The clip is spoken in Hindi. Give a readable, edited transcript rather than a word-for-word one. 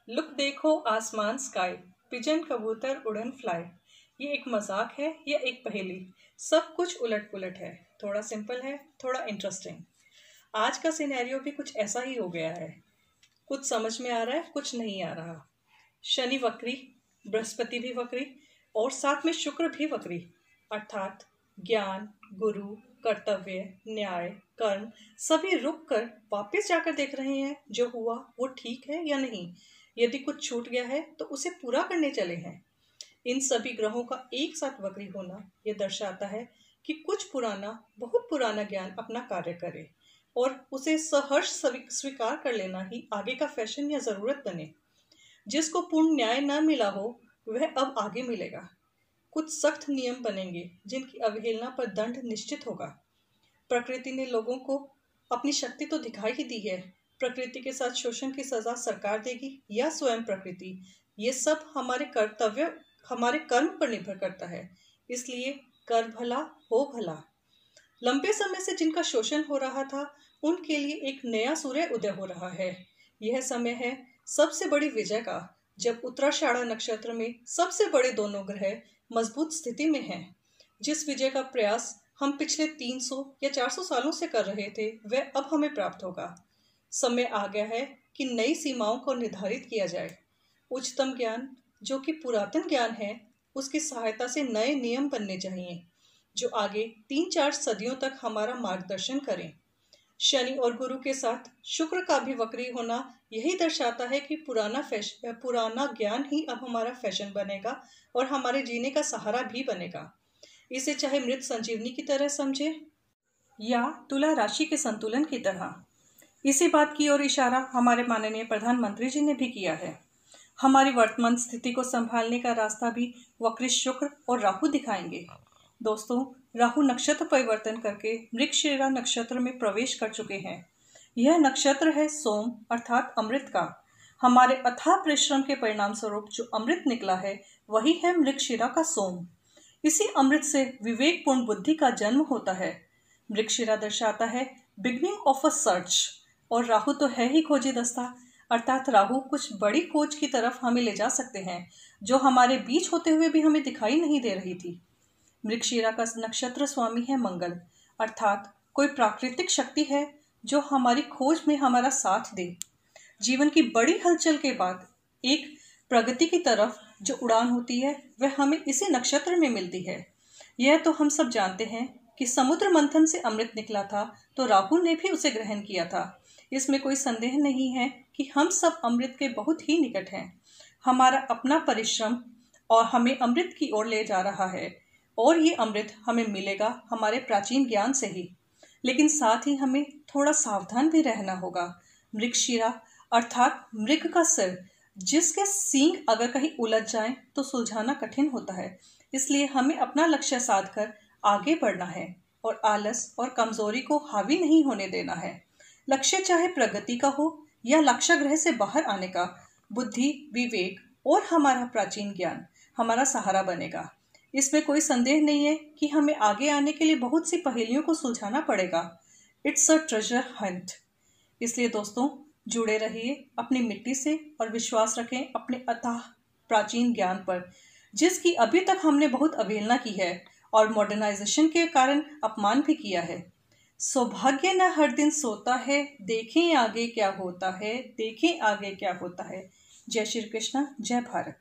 लुक देखो आसमान स्काई, पिजन कबूतर उड़न फ्लाई। ये एक मजाक है या एक पहेली? सब कुछ उलट पुलट है, थोड़ा सिंपल है, थोड़ा इंटरेस्टिंग। आज का सिनेरियो भी कुछ ऐसा ही हो गया है। कुछ समझ में आ रहा है, कुछ नहीं आ रहा। शनि वक्री, बृहस्पति भी वक्री और साथ में शुक्र भी वक्री, अर्थात ज्ञान, गुरु, कर्तव्य, न्याय, कर्म सभी रुक कर वापस जाकर देख रहे हैं जो हुआ वो ठीक है या नहीं। यदि कुछ छूट गया है तो उसे पूरा करने चले हैं। इन सभी ग्रहों का एक साथ वक्री होना यह दर्शाता है कि कुछ पुराना, बहुत पुराना ज्ञान अपना कार्य करे और उसे सहर्ष स्वीकार कर लेना ही आगे का फैशन या जरूरत बने। जिसको पूर्ण न्याय न मिला हो वह अब आगे मिलेगा। कुछ सख्त नियम बनेंगे जिनकी अवहेलना पर दंड निश्चित होगा। प्रकृति ने लोगों को अपनी शक्ति तो दिखाई ही दी है। प्रकृति के साथ शोषण की सजा सरकार देगी या स्वयं प्रकृति, ये सब हमारे कर्तव्य, हमारे कर्म पर निर्भर करता है। इसलिए कर भला हो भला। लंबे समय से जिनका शोषण हो रहा था उनके लिए एक नया सूर्य उदय हो रहा है। यह समय है सबसे बड़ी विजय का, जब उत्तराषाढ़ा नक्षत्र में सबसे बड़े दोनों ग्रह मजबूत स्थिति में हैं। जिस विजय का प्रयास हम पिछले 300 या 400 सालों से कर रहे थे वह अब हमें प्राप्त होगा। समय आ गया है कि नई सीमाओं को निर्धारित किया जाए। उच्चतम ज्ञान जो कि पुरातन ज्ञान है, उसकी सहायता से नए नियम बनने चाहिए जो आगे 3-4 सदियों तक हमारा मार्गदर्शन करें। शनि और गुरु के साथ शुक्र का भी वक्री होना यही दर्शाता है कि पुराना ज्ञान ही अब हमारा फैशन बनेगा और हमारे जीने का सहारा भी बनेगा। इसे चाहे मृत संजीवनी की तरह समझे या तुला राशि के संतुलन की तरह। इसी बात की ओर इशारा हमारे माननीय प्रधानमंत्री जी ने भी किया है। हमारी वर्तमान स्थिति को संभालने का रास्ता भी वक्री शुक्र और राहु दिखाएंगे। दोस्तों, राहु नक्षत्र परिवर्तन करके मृगशिरा नक्षत्र में प्रवेश कर चुके हैं। यह नक्षत्र है सोम अर्थात अमृत का। हमारे अथाह परिश्रम के परिणाम स्वरूप जो अमृत निकला है वही है मृगशिरा का सोम। इसी अमृत से विवेकपूर्ण बुद्धि का जन्म होता है। मृगशिरा दर्शाता है बिगनिंग ऑफ अ सर्च और राहु तो है ही खोजी दस्ता, अर्थात राहु कुछ बड़ी खोज की तरफ हमें ले जा सकते हैं जो हमारे बीच होते हुए भी हमें दिखाई नहीं दे रही थी। मृगशिरा का नक्षत्र स्वामी है मंगल, अर्थात कोई प्राकृतिक शक्ति है जो हमारी खोज में हमारा साथ दे। जीवन की बड़ी हलचल के बाद एक प्रगति की तरफ जो उड़ान होती है वह हमें इसी नक्षत्र में मिलती है। यह तो हम सब जानते हैं कि समुद्र मंथन से अमृत निकला था तो राहु ने भी उसे ग्रहण किया था। इसमें कोई संदेह नहीं है कि हम सब अमृत के बहुत ही निकट हैं। हमारा अपना परिश्रम और हमें अमृत की ओर ले जा रहा है और ये अमृत हमें मिलेगा हमारे प्राचीन ज्ञान से ही। लेकिन साथ ही हमें थोड़ा सावधान भी रहना होगा। मृगशिरा अर्थात मृग का सिर, जिसके सींग अगर कहीं उलझ जाएं तो सुलझाना कठिन होता है। इसलिए हमें अपना लक्ष्य साध कर आगे बढ़ना है और आलस और कमजोरी को हावी नहीं होने देना है। लक्ष्य चाहे प्रगति का हो या लक्ष्य ग्रह से बाहर आने का, बुद्धि, विवेक और हमारा प्राचीन ज्ञान हमारा सहारा बनेगा। इसमें कोई संदेह नहीं है कि हमें आगे आने के लिए बहुत सी पहेलियों को सुलझाना पड़ेगा। It's a treasure Hunt. इसलिए दोस्तों, जुड़े रहिए अपनी मिट्टी से और विश्वास रखें अपने अथाह प्राचीन ज्ञान पर, जिसकी अभी तक हमने बहुत अवहेलना की है और मॉडर्नाइजेशन के कारण अपमान भी किया है। सौभाग्य न हर दिन सोता है, देखें आगे क्या होता है, देखें आगे क्या होता है। जय श्री कृष्ण, जय भारत।